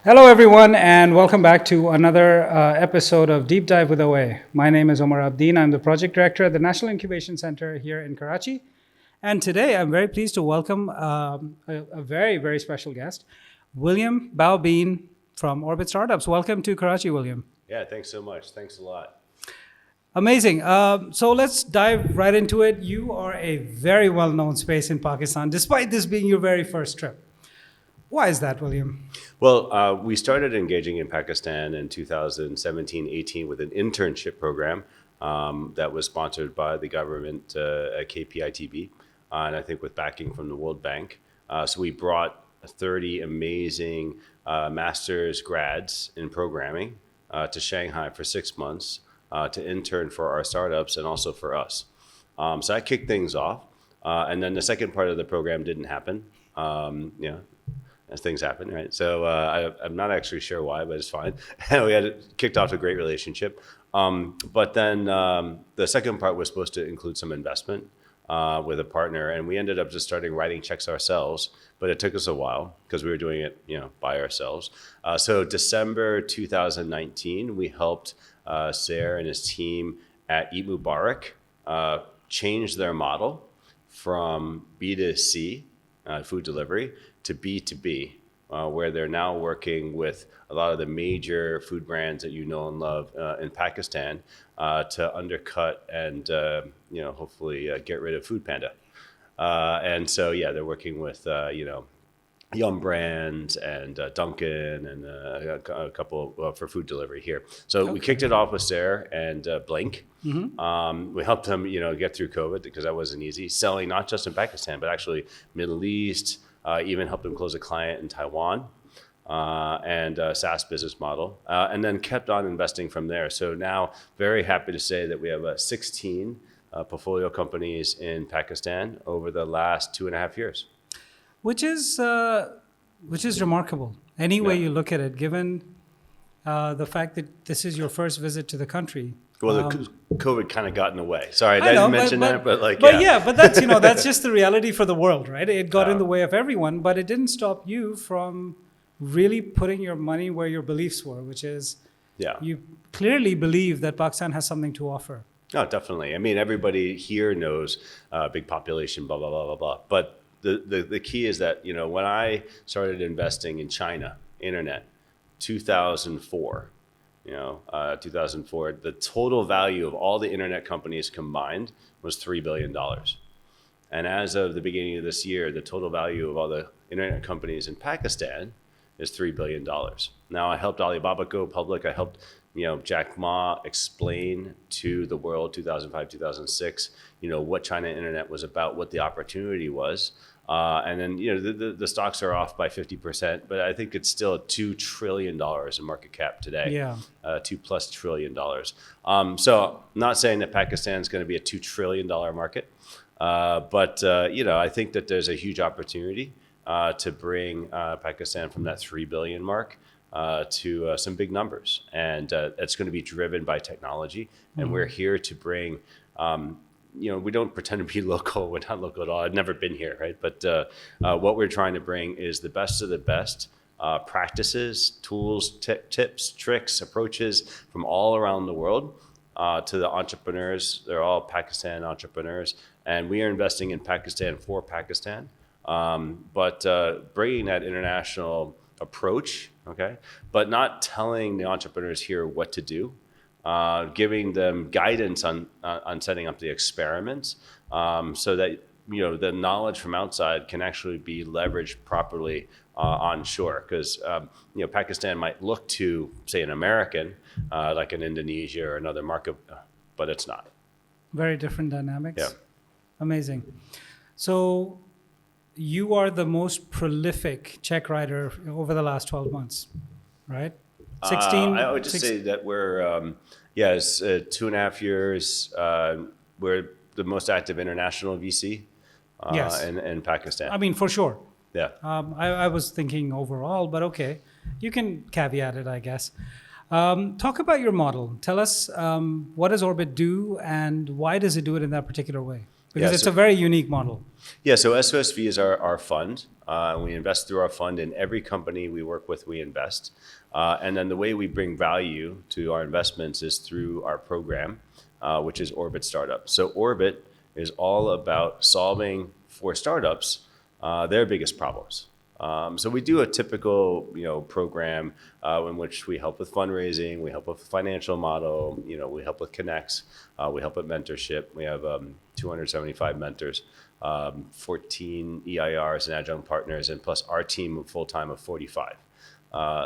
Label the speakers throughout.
Speaker 1: Hello, everyone, and welcome back to another episode of Deep Dive with OA. My name is Omar Abedin. I'm the project director at the National Incubation Center here in Karachi. And today I'm very pleased to welcome a very, very special guest, William Bao Bean from Orbit Startups. Welcome to Karachi, William.
Speaker 2: Yeah, thanks so much. Thanks a lot.
Speaker 1: Amazing. So let's dive right into it. You are a very well-known space in Pakistan, despite this being your very first trip. Why is that, William?
Speaker 2: Well, we started engaging in Pakistan in 2017-18 with an internship program that was sponsored by the government at KPITB, and I think with backing from the World Bank. So we brought 30 amazing master's grads in programming to Shanghai for 6 months to intern for our startups and also for us. So I kicked things off. And then the second part of the program didn't happen. As things happen, right? So I'm not actually sure why, but it's fine. We had kicked off a great relationship. But then the second part was supposed to include some investment with a partner, and we ended up just starting writing checks ourselves. But it took us a while because we were doing it, by ourselves. So December 2019, we helped Sair and his team at Eat Mubarak change their model from B2C, food delivery, to B2B, where they're now working with a lot of the major food brands that you know and love in Pakistan to undercut and hopefully get rid of Food Panda. And so they're working with Yum Brands and Dunkin' and a couple for food delivery here. So we kicked it off with Sair and Blink. Mm-hmm. We helped them get through COVID because that wasn't easy. Selling not just in Pakistan but actually Middle East. Even helped them close a client in Taiwan and a SaaS business model, and then kept on investing from there. So now very happy to say that we have 16 portfolio companies in Pakistan over the last 2.5 years.
Speaker 1: Which is remarkable. Any way you look at it, given the fact that this is your first visit to the country.
Speaker 2: Well, COVID kind of got in the way. Sorry,
Speaker 1: I
Speaker 2: didn't mention that, but
Speaker 1: but that's that's just the reality for the world, right? It got in the way of everyone, but it didn't stop you from really putting your money where your beliefs were, which is you clearly believe that Pakistan has something to offer.
Speaker 2: Oh, definitely. I mean, everybody here knows big population, blah, blah, blah, blah, blah. But the key is that, when I started investing in China, internet, 2004, 2004, the total value of all the internet companies combined was $3 billion. And as of the beginning of this year, the total value of all the internet companies in Pakistan is $3 billion. Now, I helped Alibaba go public. I helped, Jack Ma explain to the world 2005, 2006, what China internet was about, what the opportunity was. And then, the stocks are off by 50%, but I think it's still $2 trillion in market cap today.
Speaker 1: Yeah.
Speaker 2: $2+ trillion. So not saying that Pakistan is going to be a $2 trillion market, but I think that there's a huge opportunity to bring Pakistan from that 3 billion mark to some big numbers. And it's going to be driven by technology. And we're here to bring we don't pretend to be local. We're not local at all. I've never been here, right? But what we're trying to bring is the best of the best practices, tools, tips, tricks, approaches from all around the world to the entrepreneurs. They're all Pakistan entrepreneurs. And we are investing in Pakistan for Pakistan. But bringing that international approach, but not telling the entrepreneurs here what to do. Giving them guidance on setting up the experiments so that the knowledge from outside can actually be leveraged properly onshore. Because Pakistan might look to, say, an American like an Indonesia or another market, but it's not.
Speaker 1: Very different dynamics.
Speaker 2: Yeah.
Speaker 1: Amazing. So you are the most prolific check writer over the last 12 months, right? 16.
Speaker 2: I would just say that we're, it's 2.5 years. We're the most active international VC in Pakistan.
Speaker 1: I mean, for sure.
Speaker 2: Yeah.
Speaker 1: I was thinking overall, but okay. You can caveat it, I guess. Talk about your model. Tell us what does Orbit do and why does it do it in that particular way? Because
Speaker 2: Yeah,
Speaker 1: it's
Speaker 2: so-
Speaker 1: a very unique model.
Speaker 2: Yeah, so SOSV is our fund. We invest through our fund in every company we work with, we invest. And then the way we bring value to our investments is through our program, which is Orbit Startup. So Orbit is all about solving for startups their biggest problems. So we do a typical, program in which we help with fundraising, we help with financial model, we help with connects, we help with mentorship. We have 275 mentors, 14 EIRs and adjunct partners, and plus our team full-time of 45.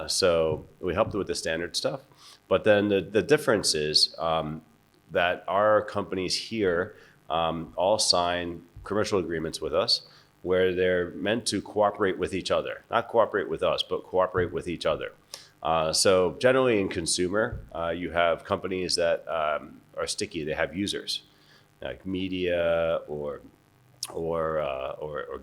Speaker 2: So we help them with the standard stuff. But then the difference is that our companies here all sign commercial agreements with us where they're meant to cooperate with each other, not cooperate with us, but cooperate with each other. So generally in consumer, you have companies that are sticky. They have users like media or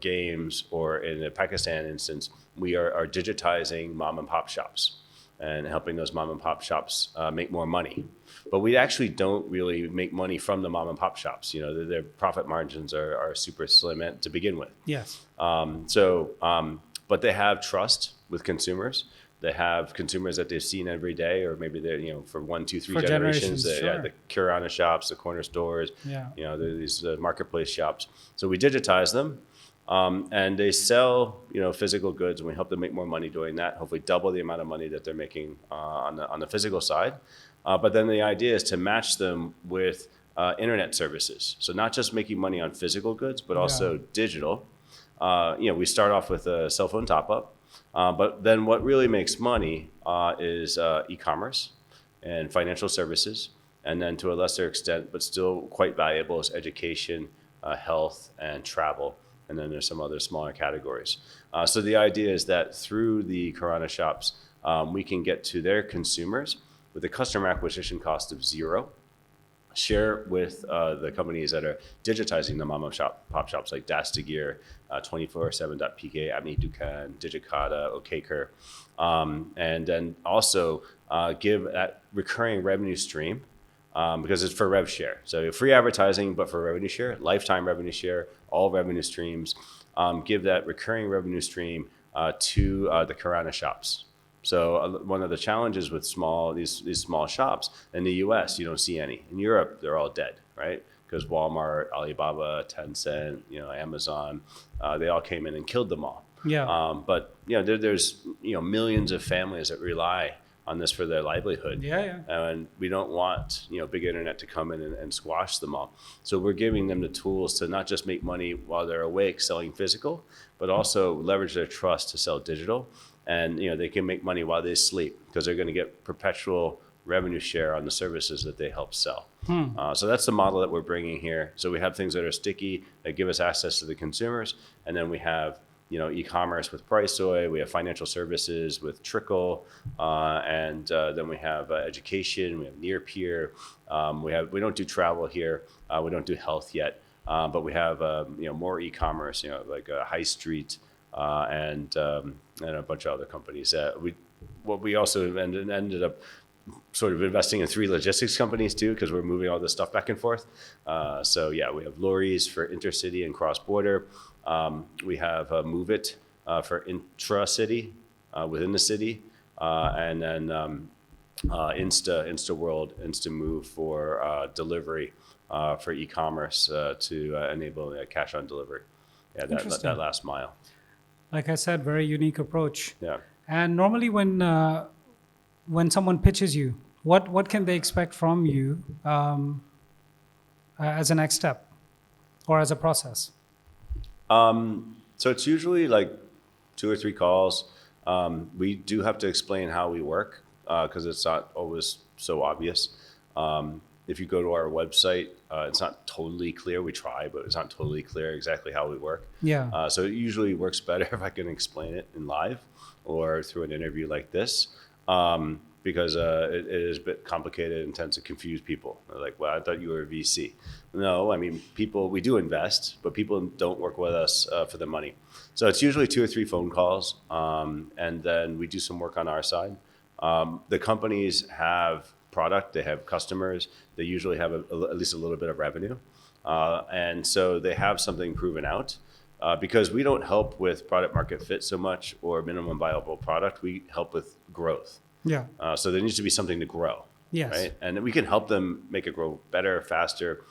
Speaker 2: games, or in the Pakistan instance, we are digitizing mom and pop shops and helping those mom and pop shops make more money. But we actually don't really make money from the mom and pop shops. Their profit margins are super slim to begin with.
Speaker 1: Yes.
Speaker 2: But they have trust with consumers. They have consumers that they've seen every day, or maybe they're, for 1, 2, 3
Speaker 1: For
Speaker 2: generations.
Speaker 1: sure.
Speaker 2: The Kirana shops, the corner stores,
Speaker 1: Yeah.
Speaker 2: they're these marketplace shops. So we digitize them, and they sell, physical goods, and we help them make more money doing that. Hopefully, double the amount of money that they're making on the physical side. But then the idea is to match them with internet services. So not just making money on physical goods, but also digital. We start off with a cell phone top up. But then what really makes money is e-commerce and financial services. And then to a lesser extent, but still quite valuable, is education, health, and travel. And then there's some other smaller categories. So the idea is that through the Kirana shops, we can get to their consumers with a customer acquisition cost of zero, share with the companies that are digitizing the mom and pop shops like Dastagir, 247.pk, Abni Dukan, Digicata, Okaker, and then also give that recurring revenue stream because it's for rev share. So free advertising, but for revenue share, lifetime revenue share, all revenue streams, give that recurring revenue stream to the Kirana shops. So one of the challenges with these small shops in the U.S., you don't see any. In Europe, they're all dead, right? Because Walmart, Alibaba, Tencent, Amazon, they all came in and killed them all.
Speaker 1: Yeah.
Speaker 2: But there's millions of families that rely on this for their livelihood.
Speaker 1: Yeah.
Speaker 2: And we don't want big internet to come in and squash them all. So we're giving them the tools to not just make money while they're awake selling physical, but also leverage their trust to sell digital. And they can make money while they sleep because they're going to get perpetual revenue share on the services that they help sell. So that's the model that we're bringing here. So we have things that are sticky that give us access to the consumers, and then we have e-commerce with Priceoy, we have financial services with Trickle, and then we have education, we have near peer, we don't do travel here, we don't do health yet, but we have more e-commerce, like High Street. And a bunch of other companies. We also ended up sort of investing in 3 logistics companies too, because we're moving all this stuff back and forth. So yeah, we have Lorryz for intercity and cross-border. We have Move It for intra-city, within the city, and then InstaWorld, InstaMove for delivery for e-commerce to enable cash on delivery. Yeah, that last mile.
Speaker 1: Like I said, very unique approach.
Speaker 2: Yeah.
Speaker 1: And normally when someone pitches you, what can they expect from you as a next step or as a process?
Speaker 2: So it's usually like 2 or 3 calls. We do have to explain how we work because it's not always so obvious. If you go to our website, it's not totally clear. We try, but it's not totally clear exactly how we work.
Speaker 1: Yeah.
Speaker 2: So it usually works better if I can explain it in live or through an interview like this, because it is a bit complicated and tends to confuse people. They're like, well, I thought you were a VC. No, I mean, we do invest, but people don't work with us for the money. So it's usually 2 or 3 phone calls, and then we do some work on our side. The companies have product, they have customers, they usually have at least a little bit of revenue. And so they have something proven out. Because we don't help with product market fit so much or minimum viable product, we help with growth.
Speaker 1: Yeah.
Speaker 2: So there needs to be something to grow.
Speaker 1: Yes.
Speaker 2: Right? And we can help them make it grow better, faster,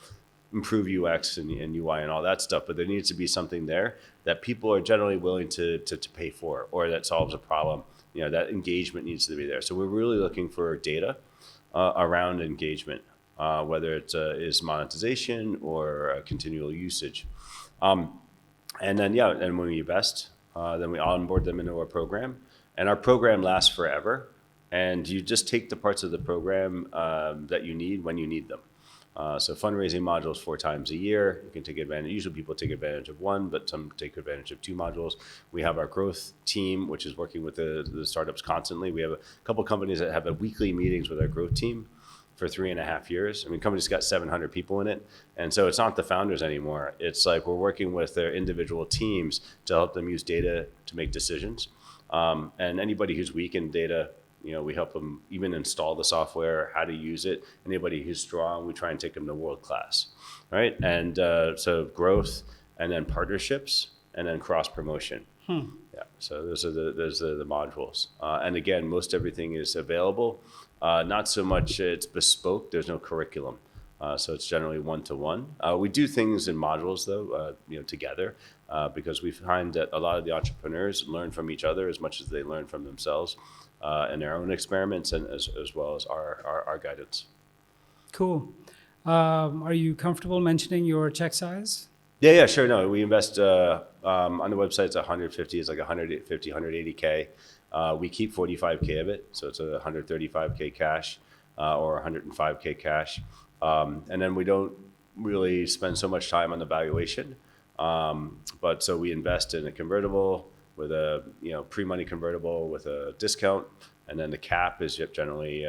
Speaker 2: improve UX and UI and all that stuff. But there needs to be something there that people are generally willing to pay for, or that solves a problem. That engagement needs to be there. So we're really looking for data around engagement, whether it is monetization or continual usage. And then, and when we invest, then we onboard them into our program. And our program lasts forever. And you just take the parts of the program that you need when you need them. So fundraising modules 4 times a year. You can take advantage. Usually people take advantage of 1, but some take advantage of 2 modules. We have our growth team, which is working with the startups constantly. We have a couple companies that have weekly meetings with our growth team for 3.5 years. I mean, company's got 700 people in it. And so it's not the founders anymore. It's like we're working with their individual teams to help them use data to make decisions. And anybody who's weak in data, we help them even install the software, how to use it. Anybody who's strong, we try and take them to world class, right? And so growth, and then partnerships, and then cross promotion. Yeah. So those are the modules. And again, most everything is available. Not so much it's bespoke. There's no curriculum. So it's generally 1-to-1. We do things in modules though, together, because we find that a lot of the entrepreneurs learn from each other as much as they learn from themselves in their own experiments, and as well as our guidance.
Speaker 1: Cool. Are you comfortable mentioning your check size?
Speaker 2: Yeah, sure. No, we invest on the website. It's 150. It's like 150, 180K. We keep 45K of it, so it's a 135K cash or 105K cash. And then we don't really spend so much time on the valuation. But so we invest in a convertible with a pre-money convertible with a discount, and then the cap is generally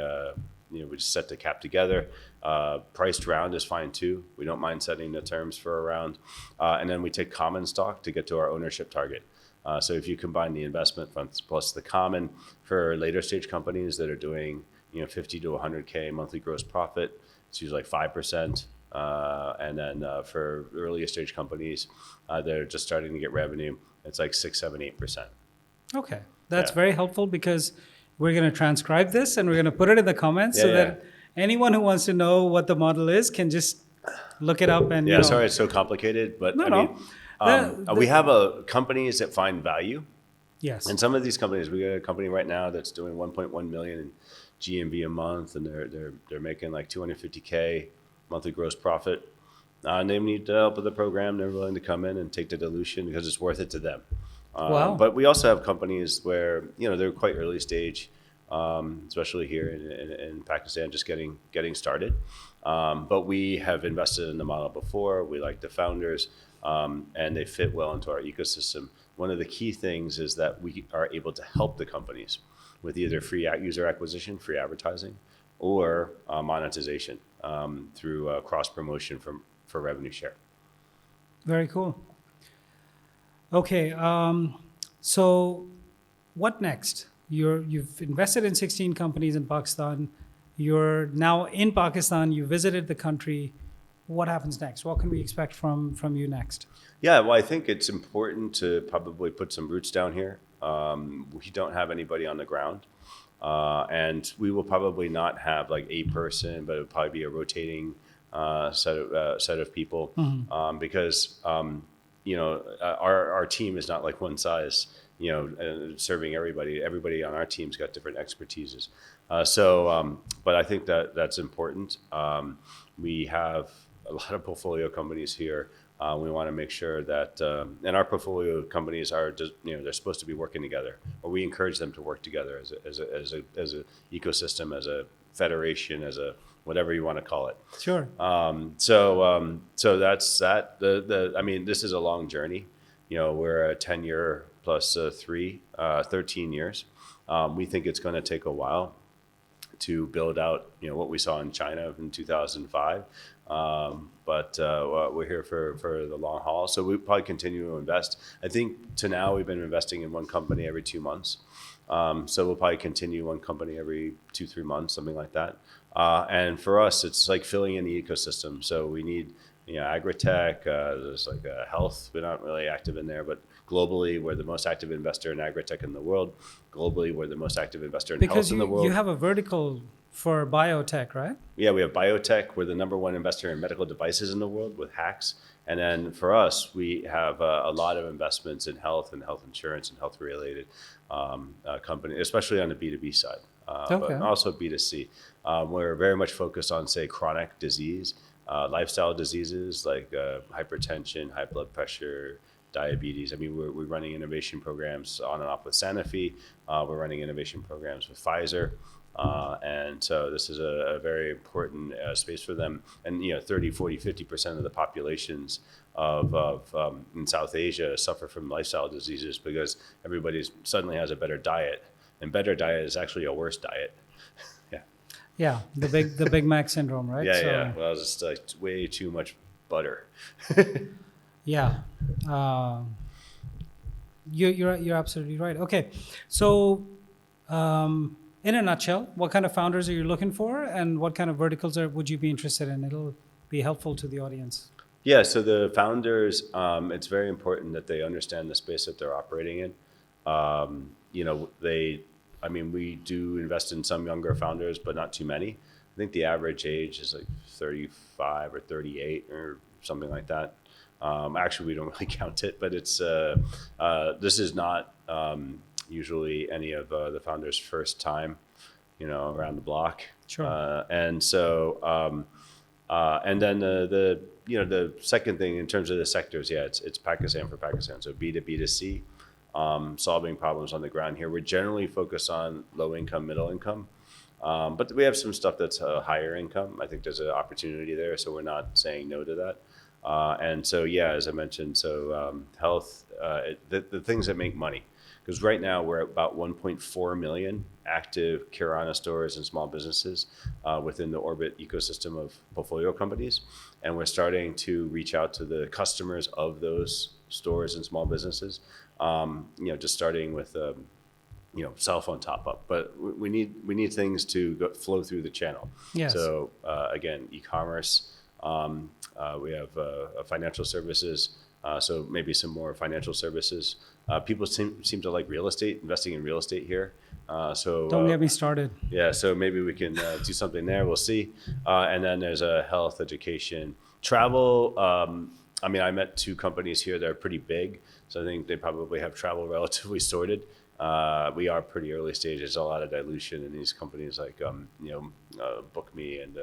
Speaker 2: we just set the cap together. Priced round is fine too. We don't mind setting the terms for a round, and then we take common stock to get to our ownership target. So if you combine the investment funds plus the common for later stage companies that are doing 50 to 100K monthly gross profit, it's usually like 5%. And then for earlier stage companies that are just starting to get revenue, it's like 6, 7, 8%.
Speaker 1: Okay, that's very helpful, because we're going to transcribe this and we're going to put it in the comments that anyone who wants to know what the model is can just look it up. And
Speaker 2: sorry it's so complicated, but we have companies that find value.
Speaker 1: Yes.
Speaker 2: And some of these companies, we got a company right now that's doing 1.1 million in GMV a month, and they're making like 250K monthly gross profit. And they need help with the program. They're willing to come in and take the dilution because it's worth it to them.
Speaker 1: Wow.
Speaker 2: But we also have companies where they're quite early stage, especially here in Pakistan, just getting started. But we have invested in the model before. We like the founders, and they fit well into our ecosystem. One of the key things is that we are able to help the companies with either free user acquisition, free advertising, or monetization through cross promotion for revenue share.
Speaker 1: Very cool. Okay, so what next? You've invested in 16 companies in Pakistan. You're now in Pakistan. You visited the country. What happens next? What can we expect from you next?
Speaker 2: Yeah, well, I think it's important to probably put some roots down here. We don't have anybody on the ground. And we will probably not have like a person, but it would probably be a rotating set of people, because our team is not like one size, serving everybody. Everybody on our team's got different expertises. But I think that's important. We have a lot of portfolio companies here. We want to make sure that, and our portfolio companies are just, they're supposed to be working together, or we encourage them to work together as a ecosystem, as a federation, as a whatever you want to call it.
Speaker 1: Sure.
Speaker 2: So that's that. This is a long journey. We're a 10-year plus 13 years. We think it's going to take a while to build out, what we saw in China in 2005. But we're here for the long haul. So we probably continue to invest. I think to now we've been investing in one company every 2 months. So we'll probably continue one company every 2-3 months, something like that. And for us, it's like filling in the ecosystem. So we need, agri-tech, there's like health. We're not really active in there, but globally, we're the most active investor in agri-tech in the world. Globally, we're the most active investor in
Speaker 1: Because
Speaker 2: health in the world.
Speaker 1: you have a vertical for biotech, right?
Speaker 2: Yeah, we have biotech. We're the number one investor in medical devices in the world with hacks. And then for us, we have a lot of investments in health and health insurance and health-related companies, especially on the B2B side, but also B2C. We're very much focused on, say, chronic disease, lifestyle diseases like hypertension, high blood pressure, diabetes. I mean, we're running innovation programs on and off with Sanofi. We're running innovation programs with Pfizer. And so this is a very important space for them. And 30, 40, 50% of the populations in South Asia suffer from lifestyle diseases because everybody suddenly has a better diet, and better diet is actually a worse diet.
Speaker 1: Yeah, the Big Mac syndrome, right?
Speaker 2: Yeah. Well, it's just like way too much butter.
Speaker 1: Yeah, you're absolutely right. Okay, so. In a nutshell, what kind of founders are you looking for, and what kind of verticals would you be interested in? It'll be helpful to the audience.
Speaker 2: Yeah, so the founders, it's very important that they understand the space that they're operating in. We do invest in some younger founders, but not too many. I think the average age is like 35 or 38 or something like that. Actually, we don't really count it, but it's this is not usually any of the founders' first time, around the block.
Speaker 1: Sure.
Speaker 2: And so, and then the second thing in terms of the sectors, it's Pakistan for Pakistan. So B to B to C, solving problems on the ground here. We're generally focused on low income, middle income, but we have some stuff that's higher income. I think there's an opportunity there, so we're not saying no to that. And so, as I mentioned, health, the things that make money. Because right now we're at about 1.4 million active Kirana stores and small businesses within the Orbit ecosystem of portfolio companies. And we're starting to reach out to the customers of those stores and small businesses, just starting with, cell phone top up. But we need things to flow through the channel.
Speaker 1: Yes.
Speaker 2: So again, e-commerce, we have financial services. So maybe some more financial services. People seem to like real estate, investing in real estate here.
Speaker 1: Don't get me started.
Speaker 2: Yeah, so maybe we can do something there. We'll see. And then there's a health, education, travel. I met two companies here that are pretty big, so I think they probably have travel relatively sorted. We are pretty early stage. There's a lot of dilution in these companies like BookMe and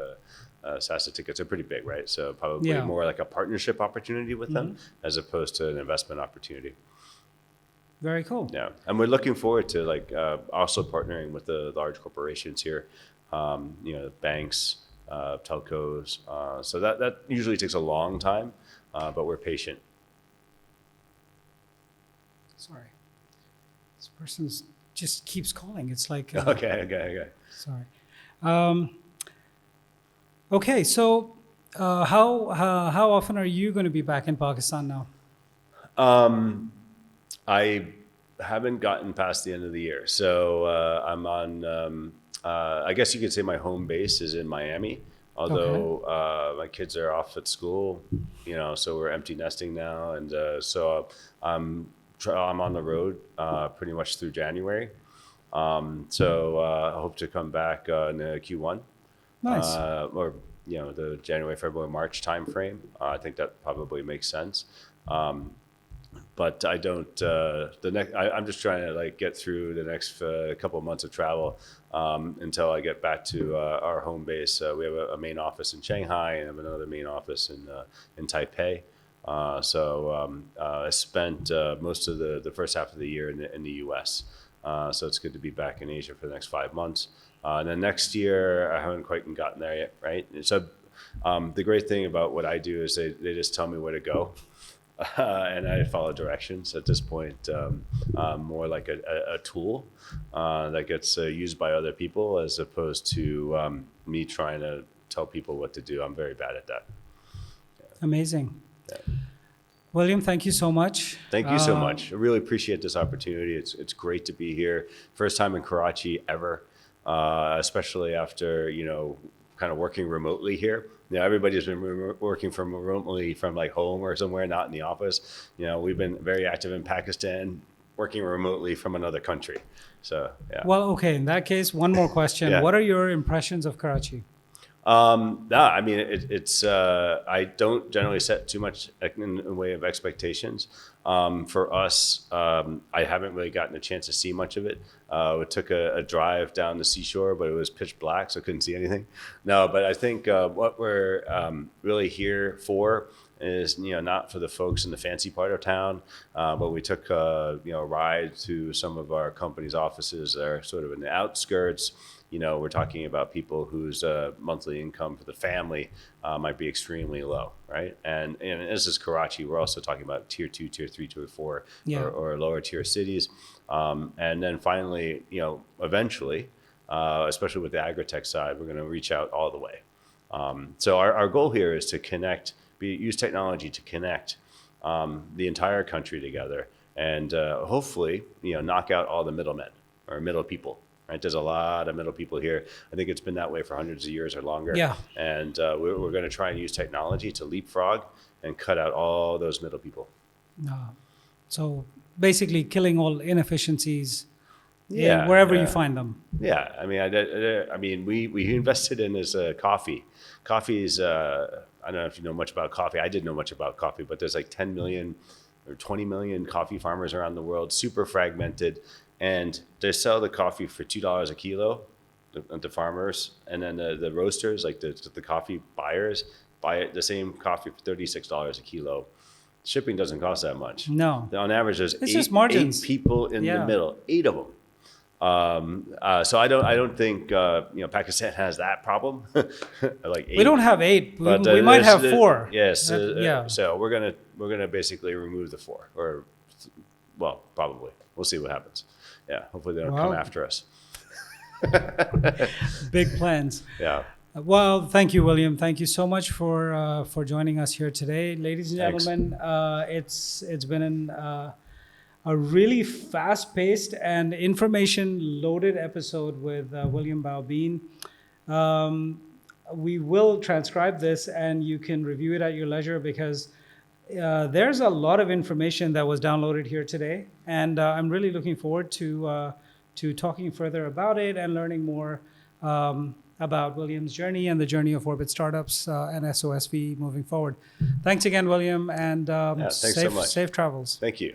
Speaker 2: Sasa Tickets are pretty big, right? So probably more like a partnership opportunity with them as opposed to an investment opportunity.
Speaker 1: Very cool.
Speaker 2: Yeah, and we're looking forward to also partnering with the large corporations here, banks, telcos. So that usually takes a long time, but we're patient.
Speaker 1: Sorry, this person just keeps calling. It's like
Speaker 2: Okay.
Speaker 1: Sorry. Okay, so how often are you going to be back in Pakistan now?
Speaker 2: I haven't gotten past the end of the year. So I'm on, I guess you could say my home base is in Miami, although my kids are off at school, so we're empty nesting now. And so I'm on the road pretty much through January. So I hope to come back in Q1.
Speaker 1: Nice.
Speaker 2: Or, the January, February, March timeframe. I think that probably makes sense. But I don't. I'm just trying to get through the next couple of months of travel until I get back to our home base. We have a main office in Shanghai and have another main office in Taipei. So I spent most of the first half of the year in the U.S. So it's good to be back in Asia for the next 5 months. And then next year, I haven't quite gotten there yet, right? So the great thing about what I do is they just tell me where to go. And I follow directions at this point, more like a tool that gets used by other people as opposed to me trying to tell people what to do. I'm very bad at that. Yeah.
Speaker 1: Amazing.
Speaker 2: Yeah.
Speaker 1: William, thank you so much.
Speaker 2: Thank you so much. I really appreciate this opportunity. It's great to be here. First time in Karachi ever. especially after, kind of working remotely here. Everybody's been working remotely from like home or somewhere, not in the office. We've been very active in Pakistan, working remotely from another country. So, yeah.
Speaker 1: Well, okay. In that case, one more question.
Speaker 2: Yeah.
Speaker 1: What are your impressions of Karachi?
Speaker 2: I mean, it's I don't generally set too much in the way of expectations. For us, I haven't really gotten a chance to see much of it. We took a drive down the seashore, but it was pitch black, so I couldn't see anything. No, but I think what we're really here for is, not for the folks in the fancy part of town, but we took a ride to some of our company's offices that are sort of in the outskirts. We're talking about people whose monthly income for the family might be extremely low, right? And this is Karachi. We're also talking about tier 2, tier 3, tier 4, or lower tier cities. And then finally, eventually, especially with the agri-tech side, we're going to reach out all the way. So our goal here is to use technology to connect the entire country together, and hopefully, knock out all the middlemen or middle people. Right, there's a lot of middle people here. I think it's been that way for hundreds of years or longer.
Speaker 1: Yeah.
Speaker 2: And we're going to try and use technology to leapfrog and cut out all those middle people.
Speaker 1: So basically, killing all inefficiencies wherever you find them.
Speaker 2: Yeah, I mean, we invested in this coffee. Coffee is I don't know if you know much about coffee. I didn't know much about coffee, but there's like 10 million or 20 million coffee farmers around the world, super fragmented. And they sell the coffee for $2 a kilo to farmers, and then the roasters, like the coffee buyers, buy the same coffee for $36 a kilo. Shipping doesn't cost that much.
Speaker 1: No.
Speaker 2: On average, there's
Speaker 1: just margins.
Speaker 2: 8 people in the middle, 8 of them. So I don't think Pakistan has that problem. Like 8.
Speaker 1: We don't have 8.
Speaker 2: But,
Speaker 1: we might have 4.
Speaker 2: Yes. So we're gonna basically remove the 4, or well, probably. We'll see what happens. Yeah, hopefully they don't come after us.
Speaker 1: Big plans.
Speaker 2: Yeah.
Speaker 1: Well, thank you, William. Thank you so much for joining us here today, ladies and gentlemen. It's been a really fast-paced and information-loaded episode with William Bao Bean. We will transcribe this, and you can review it at your leisure, because there's a lot of information that was downloaded here today, and I'm really looking forward to talking further about it and learning more about William's journey and the journey of Orbit Startups and SOSV moving forward. Thanks again, William, and
Speaker 2: thanks so much.
Speaker 1: safe travels.
Speaker 2: Thank you.